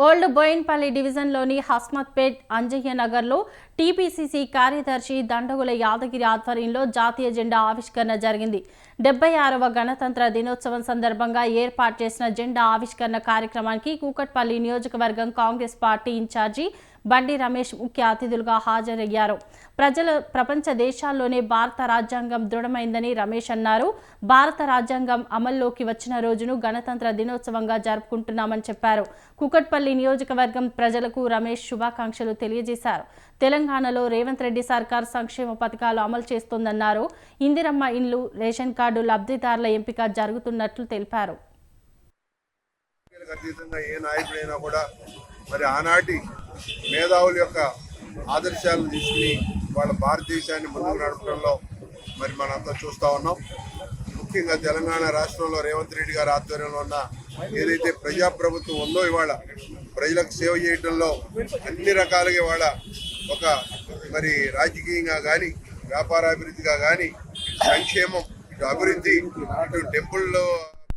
Old Boinpally డివిజన్లోని హస్మత్పేట్ అంజయ్య నగర్లో TPCC కార్యదర్శి దండగుల యాదగిరి ఆధ్వర్యంలో జాతీయ జెండా ఆవిష్కరణ జరిగింది. 76వ గణతంత్ర దినోత్సవం సందర్భంగా ఏర్పాటు చేసిన జెండా ఆవిష్కరణ కార్యక్రమానికి కూకట్పల్లి నియోజకవర్గం కాంగ్రెస్ పార్టీ ఇన్ఛార్జి బండి రమేష్ ముఖ్య అతిథులుగా హాజరయ్యారు. ప్రపంచ దేశాల్లోనే భారత రాజ్యాంగం దృఢమైందని రమేష్ అన్నారు. భారత రాజ్యాంగం అమల్లోకి వచ్చిన రోజును గణతంత్ర దినోత్సవంగా జరుపుకుంటున్నామని చెప్పారు. కూకట్పల్లి నియోజకవర్గం ప్రజలకు రమేష్ శుభాకాంక్షలు తెలియజేశారు. తెలంగాణలో రేవంత్ రెడ్డి సర్కార్ సంక్షేమ పథకాలు అమలు చేస్తోందన్నారు. ఇందిరమ్మ ఇండ్లు, రేషన్ కార్డు లబ్ధిదారుల ఎంపిక జరుగుతున్నట్లు తెలిపారు. మరి ఆనాటి మేధావుల యొక్క ఆదర్శాలను తీసుకుని వాళ్ళ భారతదేశాన్ని ముందుకు నడపడంలో మరి మనంతా చూస్తూ ఉన్నాం. ముఖ్యంగా తెలంగాణ రాష్ట్రంలో రేవంత్ రెడ్డి గారి ఆధ్వర్యంలో ఉన్న ఏదైతే ప్రజాప్రభుత్వం ఉందో ఇవాళ ప్రజలకు సేవ చేయడంలో అన్ని రకాలుగా ఇవాళ ఒక మరి రాజకీయంగా కానీ వ్యాపారాభివృద్ధిగా కానీ సంక్షేమం, ఇటు అభివృద్ధి, ఇటు టెంపుల్లో